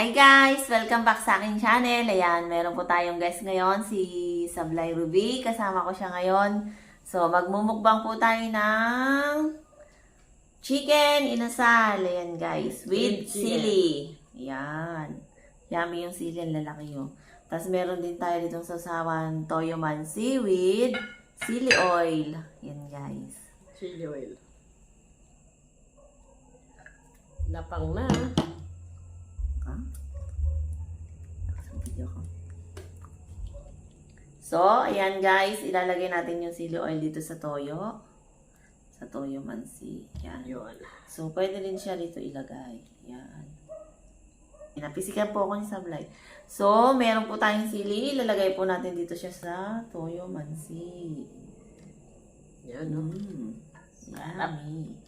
Hi guys! Welcome back sa aking channel. Ayan, meron po tayong guest ngayon, si Sablay Ruby. Kasama ko siya ngayon. So, magmumukbang po tayo ng chicken inasal. Ayan guys, with sili. Ayan. Yummy yung sili, ang lalaki yun. Tapos meron din tayo ditong sasawan toyo mansi with sili oil. Ayan guys. Chili oil. Lapang na. So, ayan guys, ilalagay natin yung sili oil dito sa toyo. Sa toyo mansi. Ayan. Yun. So, pwede din siya dito ilagay. Ayan. Pinapisikan po ako ni Sablay. So, meron po tayong sili. Ilalagay po natin dito siya sa toyo mansi. Yan, no? Yummy.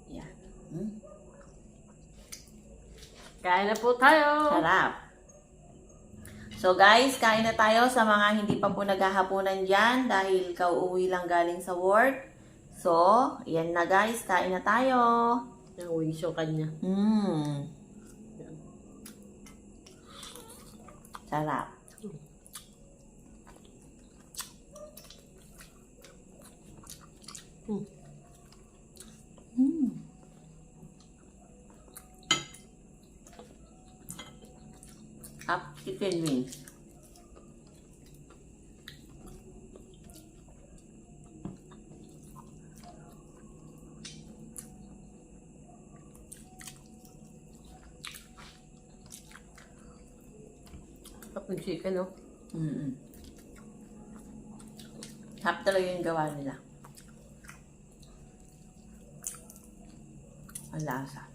Yan. Kain na po tayo. Sarap. So guys, kain na tayo sa mga hindi pa po naghahaponan dyan dahil kauuwi lang galing sa work. So, yan na guys, kain na tayo. Yung wings yung kanya. Sarap. Up chicken wings. Tapos chicken, no? Sarap talaga yung gawa nila. Ang lasa.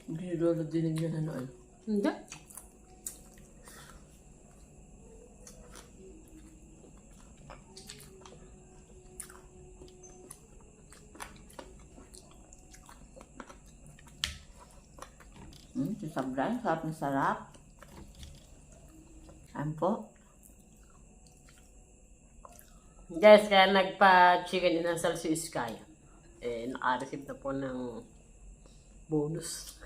Hindi lolo dinig niya na noon. Hindi. Si Sablay, sarap na sarap. Ayan po. Guys, kaya nagpa-chicken inasal si Sky. Eh, naka-receive na po ng bonus.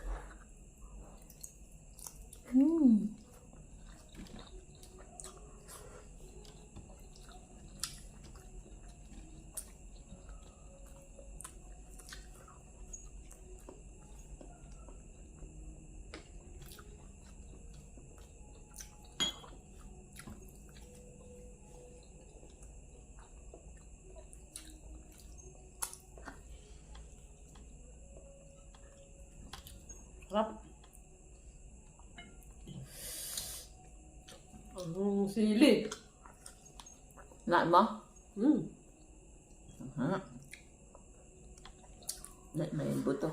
Sarap. Ang sili. Lahat mo? Lahat mo yung buto.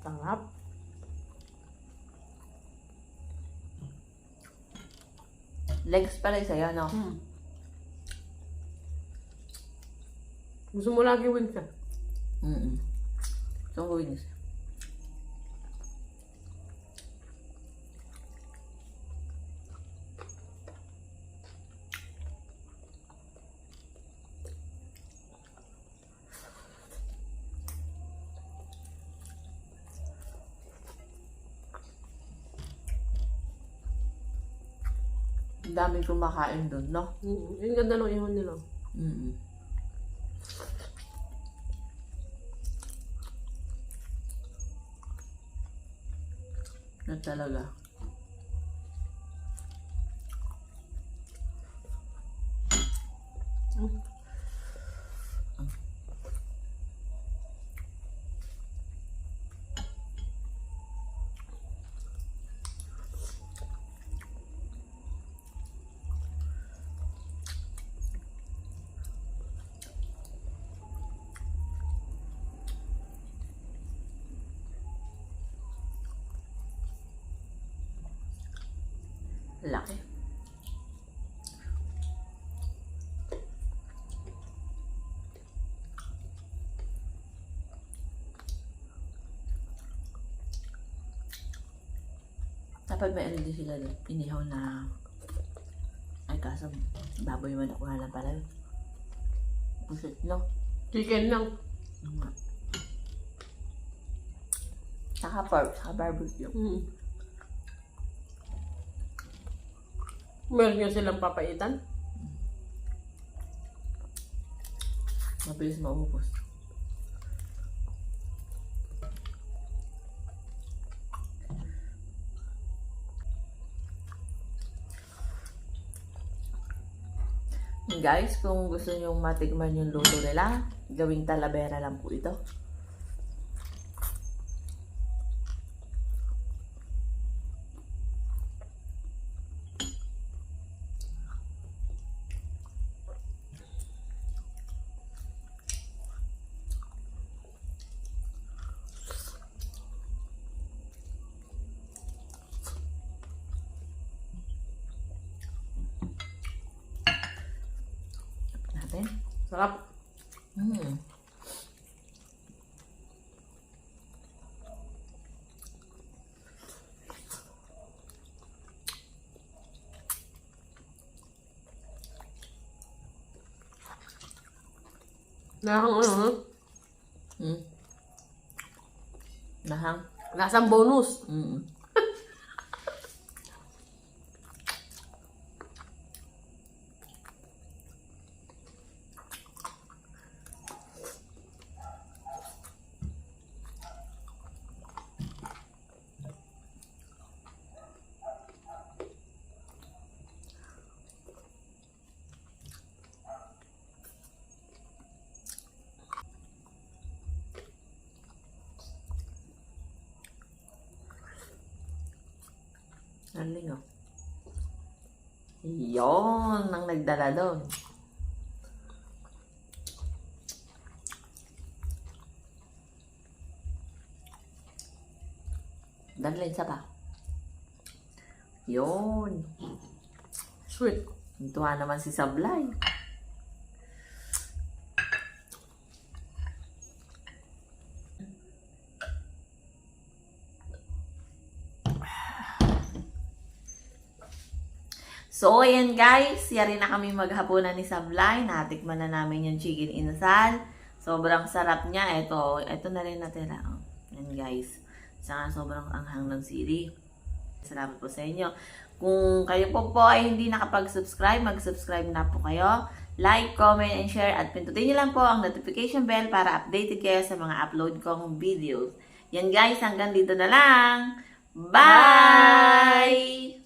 Sarap. Legs pala yung sa'yo, no? Gusto mo lagi wings ka? So, wings. Ang daming kumakain doon, no? Yung ganda ng ihon nila. Na talaga. Laki. Dapat may ano din sila doon. Inihaw na... Ay, kaso baboy man ako nga lang pala. Pusit, no? Chicken lang. Saka pork, saka barbecue. Meron nyo silang papaitan? Mabilis maubos. Guys, kung gusto nyo matikman yung luto nila, gawing talavera lang po ito. Natin. Sarap. Nahang ano? Nahang. Lasang bonus. Naling, oh. Yun ang nagdala doon. Danlin sa pa. Yun. Sweet. Tuwa naman si Sablay. So, ayan guys, yari na kami maghapunan ni Sablay. Natikman na namin yung chicken inasal. Sobrang sarap niya. Ito na rin natira. Oh, yan guys. Saka sobrang anghang ng sili. Salamat po sa inyo. Kung kayo po ay hindi nakapag-subscribe, mag-subscribe na po kayo. Like, comment, and share. At pindutin niyo lang po ang notification bell para updated kayo sa mga upload kong videos. Yan guys, hanggang dito na lang. Bye!